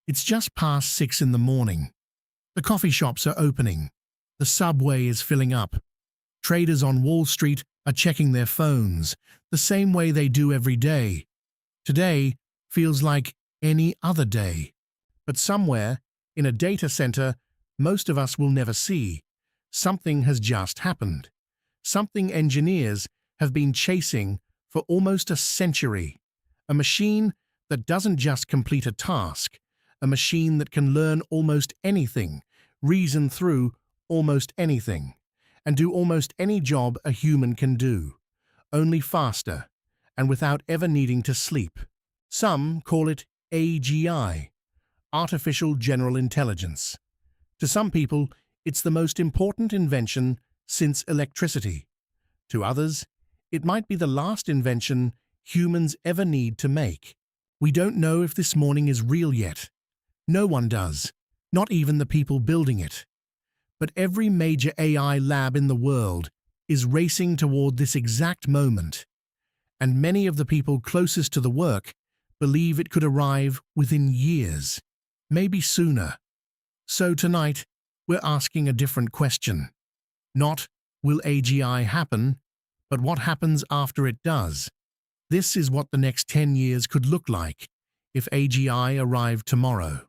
It's just past 6 in the morning. The coffee shops are opening. The subway is filling up. Traders on Wall Street are checking their phones, the same way they do every day. Today feels like any other day. But somewhere, in a data center most of us will never see, something has just happened. Something engineers have been chasing for almost a century. A machine that doesn't just complete a task, a machine that can learn almost anything, reason through almost anything, and do almost any job a human can do, only faster and without ever needing to sleep. Some call it AGI, Artificial General Intelligence. To some people, it's the most important invention since electricity. To others, it might be the last invention humans ever need to make. We don't know if this morning is real yet. No one does, not even the people building it. But every major AI lab in the world is racing toward this exact moment, and many of the people closest to the work believe it could arrive within years, maybe sooner. So tonight, we're asking a different question. Not, will AGI happen, but what happens after it does? This is what the next 10 years could look like if AGI arrived tomorrow.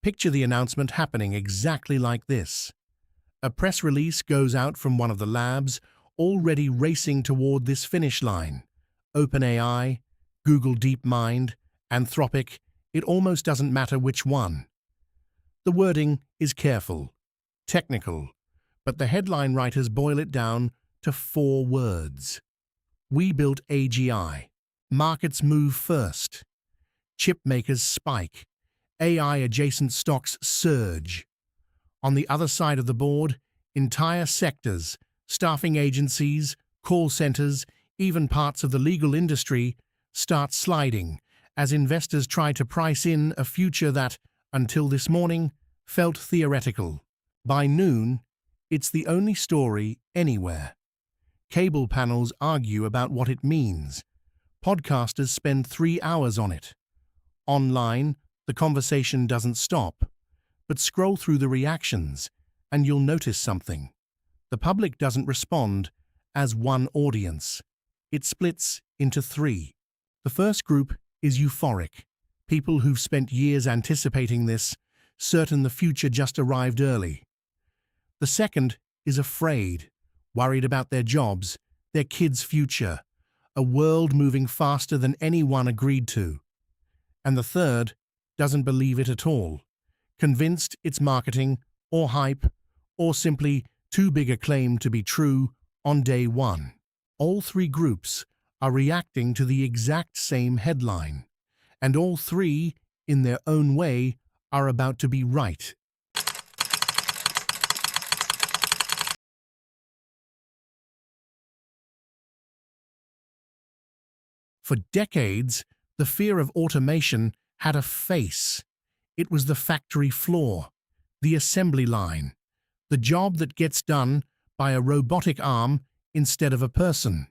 Picture the announcement happening exactly like this. A press release goes out from one of the labs already racing toward this finish line. OpenAI, Google DeepMind, Anthropic, it almost doesn't matter which one. The wording is careful, technical, but the headline writers boil it down to 4 words. We built AGI. Markets move first. Chip makers spike. AI-adjacent stocks surge. On the other side of the board, entire sectors, staffing agencies, call centers, even parts of the legal industry start sliding as investors try to price in a future that, until this morning, felt theoretical. By noon, it's the only story anywhere. Cable panels argue about what it means. Podcasters spend 3 hours on it. Online, the conversation doesn't stop, but scroll through the reactions and you'll notice something. The public doesn't respond as one audience. It splits into 3. The first group is euphoric, people who've spent years anticipating this, certain the future just arrived early. The second is afraid, worried about their jobs, their kids' future, a world moving faster than anyone agreed to. And the third doesn't believe it at all, convinced it's marketing or hype or simply too big a claim to be true on day one. All 3 groups are reacting to the exact same headline, and all 3, in their own way, are about to be right. For decades, the fear of automation had a face. It was the factory floor, the assembly line, the job that gets done by a robotic arm instead of a person.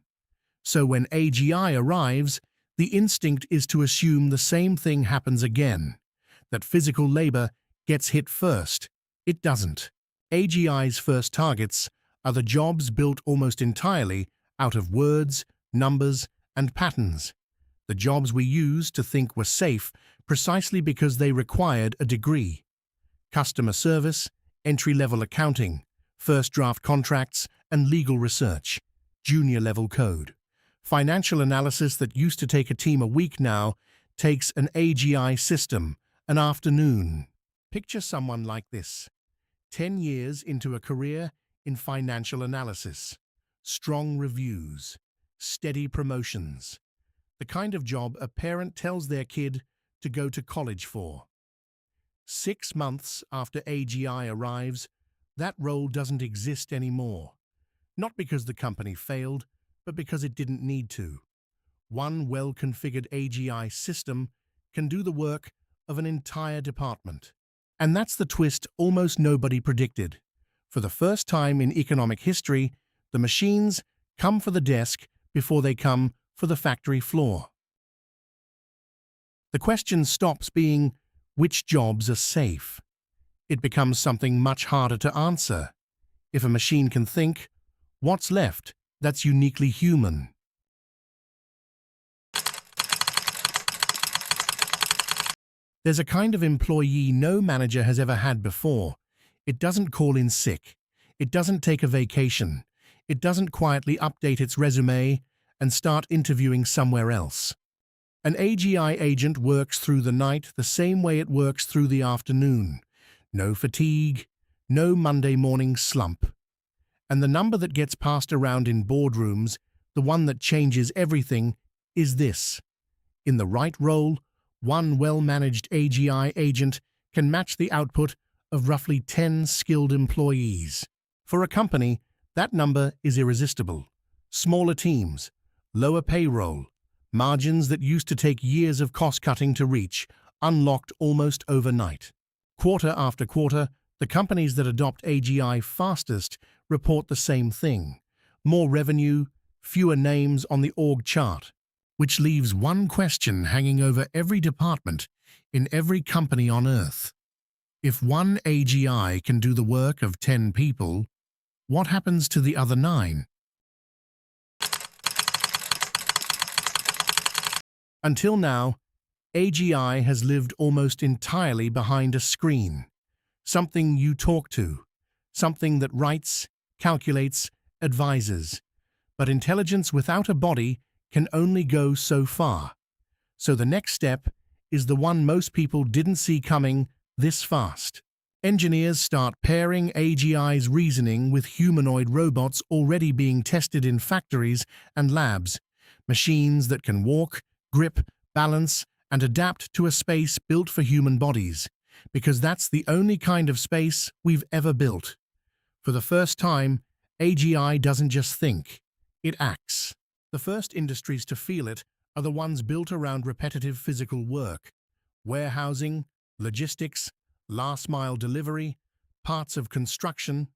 So when AGI arrives, the instinct is to assume the same thing happens again, that physical labor gets hit first. It doesn't. AGI's first targets are the jobs built almost entirely out of words, numbers, and patterns. The jobs we used to think were safe precisely because they required a degree. Customer service, entry-level accounting, first-draft contracts, and legal research, junior-level code. Financial analysis that used to take a team a week now takes an AGI system an afternoon. Picture someone like this. 10 years into a career in financial analysis. Strong reviews. Steady promotions. The kind of job a parent tells their kid to go to college for. 6 months after AGI arrives, that role doesn't exist anymore. Not because the company failed, but because it didn't need to. One well-configured AGI system can do the work of an entire department. And that's the twist almost nobody predicted. For the first time in economic history, the machines come for the desk before they come for the factory floor. The question stops being, Which jobs are safe? It becomes something much harder to answer. If a machine can think, what's left that's uniquely human? There's a kind of employee no manager has ever had before. It doesn't call in sick. It doesn't take a vacation. It doesn't quietly update its resume and start interviewing somewhere else. An AGI agent works through the night the same way it works through the afternoon. No fatigue, no Monday morning slump. And the number that gets passed around in boardrooms, the one that changes everything, is this. In the right role, one well-managed AGI agent can match the output of roughly 10 skilled employees. For a company, that number is irresistible. Smaller teams, lower payroll, margins that used to take years of cost-cutting to reach, unlocked almost overnight. Quarter after quarter, the companies that adopt AGI fastest report the same thing. More revenue, fewer names on the org chart. Which leaves one question hanging over every department in every company on Earth. If one AGI can do the work of 10 people, what happens to the other 9? Until now, AGI has lived almost entirely behind a screen. Something you talk to, something that writes, calculates, advises. But intelligence without a body can only go so far. So the next step is the one most people didn't see coming this fast. Engineers start pairing AGI's reasoning with humanoid robots already being tested in factories and labs, machines that can walk, grip, balance, and adapt to a space built for human bodies, because that's the only kind of space we've ever built. For the first time, AGI doesn't just think, it acts. The first industries to feel it are the ones built around repetitive physical work: warehousing, logistics, last-mile delivery, parts of construction.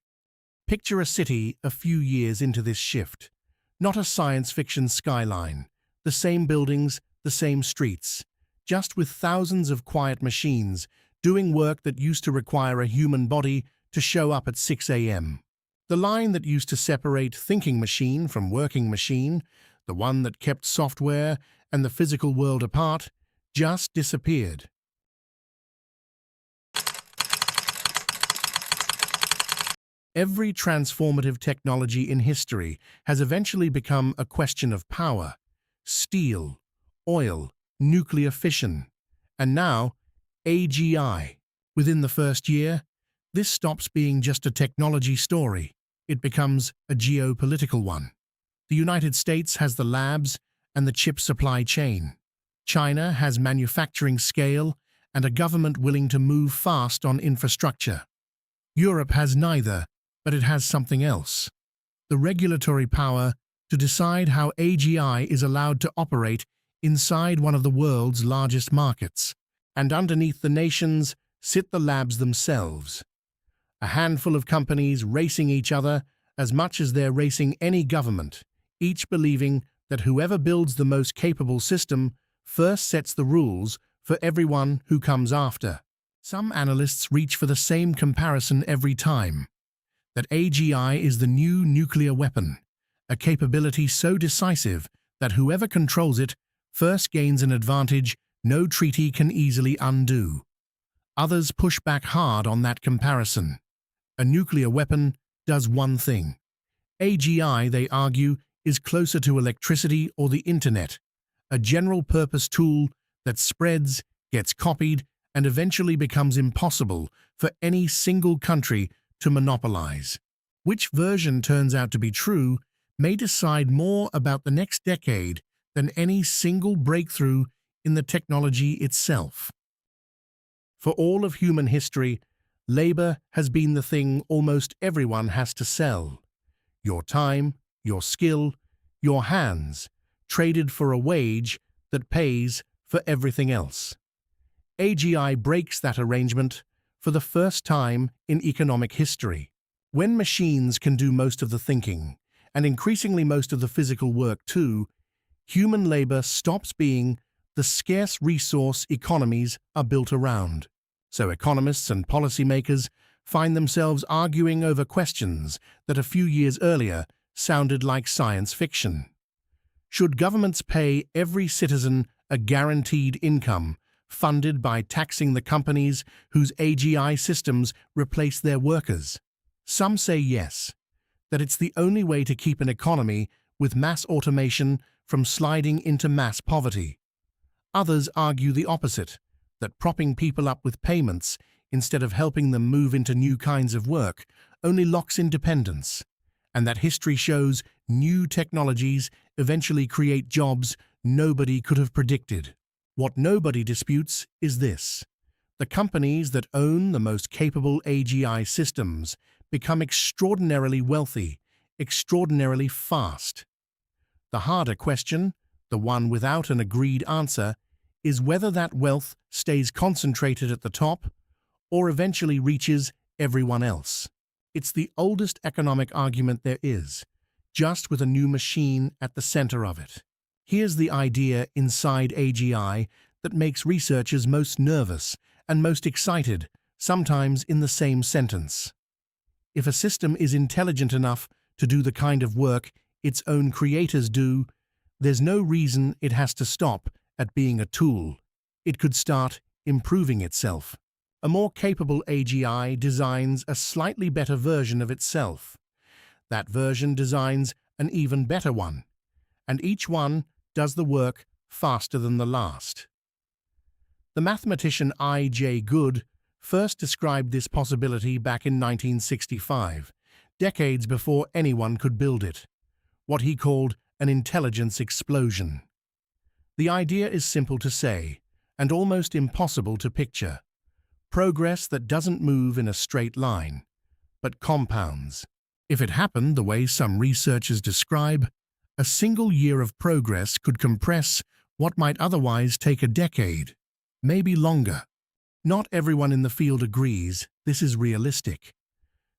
Picture a city a few years into this shift. Not a science fiction skyline. The same buildings, the same streets, just with thousands of quiet machines doing work that used to require a human body to show up at 6 a.m. The line that used to separate thinking machine from working machine, the one that kept software and the physical world apart, just disappeared. Every transformative technology in history has eventually become a question of power: steel, oil, nuclear fission, and now AGI. Within the first year, this stops being just a technology story. It becomes a geopolitical one. The United States has the labs and the chip supply chain. China has manufacturing scale and a government willing to move fast on infrastructure. Europe has neither, but it has something else: the regulatory power to decide how AGI is allowed to operate inside one of the world's largest markets. And underneath the nations sit the labs themselves. A handful of companies racing each other as much as they're racing any government, each believing that whoever builds the most capable system first sets the rules for everyone who comes after. Some analysts reach for the same comparison every time: that AGI is the new nuclear weapon, a capability so decisive that whoever controls it first gains an advantage no treaty can easily undo. Others push back hard on that comparison. A nuclear weapon does one thing. AGI, they argue, is closer to electricity or the internet, a general-purpose tool that spreads, gets copied, and eventually becomes impossible for any single country to monopolize. Which version turns out to be true may decide more about the next decade than any single breakthrough in the technology itself. For all of human history, labor has been the thing almost everyone has to sell. Your time, your skill, your hands, traded for a wage that pays for everything else. AGI breaks that arrangement for the first time in economic history. When machines can do most of the thinking, and increasingly most of the physical work too, human labor stops being the scarce resource economies are built around. So economists and policymakers find themselves arguing over questions that a few years earlier sounded like science fiction. Should governments pay every citizen a guaranteed income, funded by taxing the companies whose AGI systems replace their workers? Some say yes, that it's the only way to keep an economy with mass automation from sliding into mass poverty. Others argue the opposite, that propping people up with payments instead of helping them move into new kinds of work only locks in dependence, and that history shows new technologies eventually create jobs nobody could have predicted. What nobody disputes is this: the companies that own the most capable AGI systems become extraordinarily wealthy, extraordinarily fast. The harder question, the one without an agreed answer, is whether that wealth stays concentrated at the top or eventually reaches everyone else. It's the oldest economic argument there is, just with a new machine at the center of it. Here's the idea inside AGI that makes researchers most nervous and most excited, sometimes in the same sentence. If a system is intelligent enough to do the kind of work its own creators do, there's no reason it has to stop at being a tool. It could start improving itself. A more capable AGI designs a slightly better version of itself. That version designs an even better one, and each one does the work faster than the last. The mathematician I.J. Good first described this possibility back in 1965, decades before anyone could build it, what he called an intelligence explosion. The idea is simple to say, and almost impossible to picture. Progress that doesn't move in a straight line, but compounds. If it happened the way some researchers describe, a single year of progress could compress what might otherwise take a decade, maybe longer. Not everyone in the field agrees this is realistic.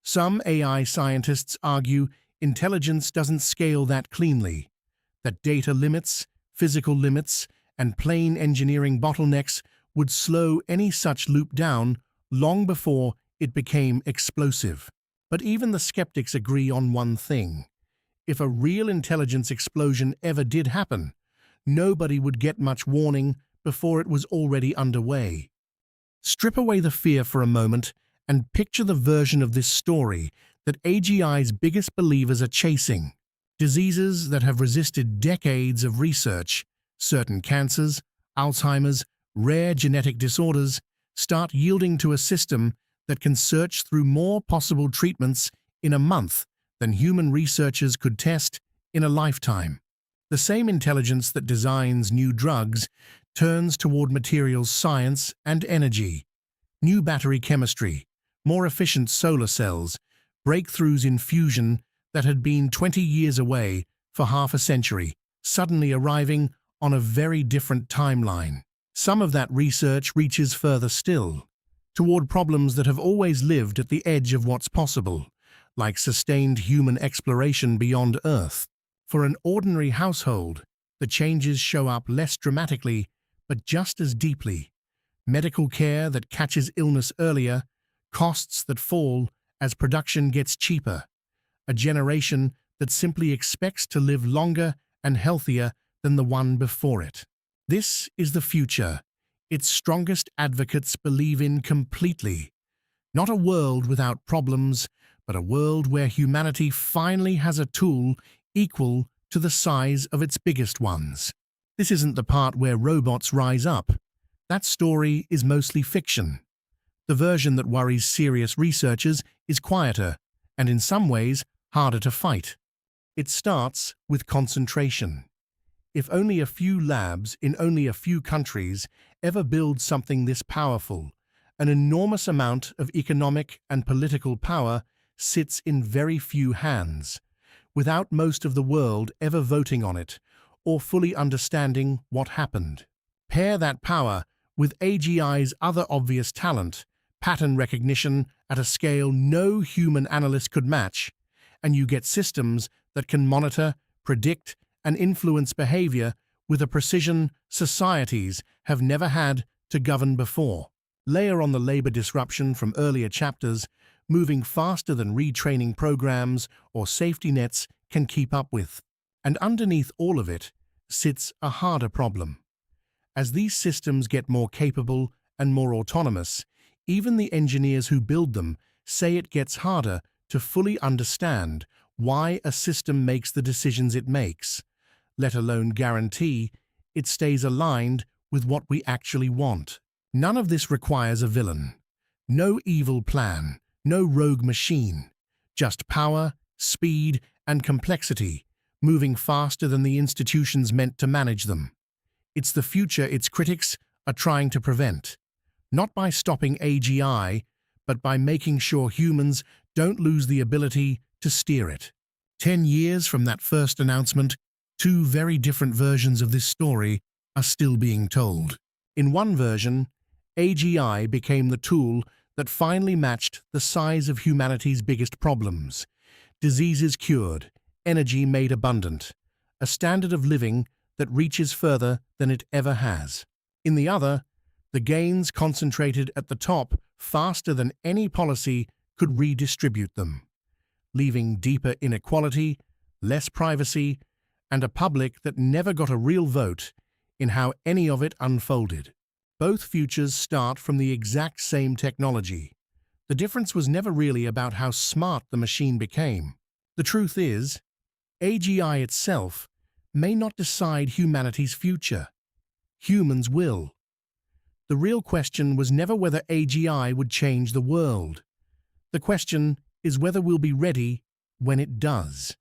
Some AI scientists argue intelligence doesn't scale that cleanly, that data limits, physical limits, and plain engineering bottlenecks would slow any such loop down long before it became explosive. But even the skeptics agree on one thing: if a real intelligence explosion ever did happen, nobody would get much warning before it was already underway. Strip away the fear for a moment and picture the version of this story that AGI's biggest believers are chasing. Diseases that have resisted decades of research, certain cancers, Alzheimer's, rare genetic disorders, start yielding to a system that can search through more possible treatments in a month than human researchers could test in a lifetime. The same intelligence that designs new drugs turns toward materials science and energy, new battery chemistry, more efficient solar cells, breakthroughs in fusion that had been 20 years away for half a century, suddenly arriving on a very different timeline. Some of that research reaches further still, toward problems that have always lived at the edge of what's possible, like sustained human exploration beyond Earth. For an ordinary household, the changes show up less dramatically, but just as deeply. Medical care that catches illness earlier, costs that fall as production gets cheaper, a generation that simply expects to live longer and healthier than the one before it. This is the future its strongest advocates believe in completely. Not a world without problems, but a world where humanity finally has a tool equal to the size of its biggest ones. This isn't the part where robots rise up. That story is mostly fiction. The version that worries serious researchers is quieter, and in some ways harder to fight. It starts with concentration. If only a few labs in only a few countries ever build something this powerful, an enormous amount of economic and political power sits in very few hands, without most of the world ever voting on it or fully understanding what happened. Pair that power with AGI's other obvious talent, pattern recognition at a scale no human analyst could match, and you get systems that can monitor, predict, and influence behavior with a precision societies have never had to govern before. Layer on the labor disruption from earlier chapters, moving faster than retraining programs or safety nets can keep up with. And underneath all of it sits a harder problem. As these systems get more capable and more autonomous, even the engineers who build them say it gets harder to fully understand why a system makes the decisions it makes, let alone guarantee it stays aligned with what we actually want. None of this requires a villain. No evil plan, no rogue machine. Just power, speed, and complexity, moving faster than the institutions meant to manage them. It's the future its critics are trying to prevent, not by stopping AGI, but by making sure humans don't lose the ability to steer it. 10 years from that first announcement, two very different versions of this story are still being told. In one version, AGI became the tool that finally matched the size of humanity's biggest problems. Diseases cured, energy made abundant, a standard of living that reaches further than it ever has. In the other, the gains concentrated at the top faster than any policy could redistribute them, leaving deeper inequality, less privacy, and a public that never got a real vote in how any of it unfolded. Both futures start from the exact same technology. The difference was never really about how smart the machine became. The truth is, AGI itself may not decide humanity's future. Humans will. The real question was never whether AGI would change the world. The question is whether we'll be ready when it does.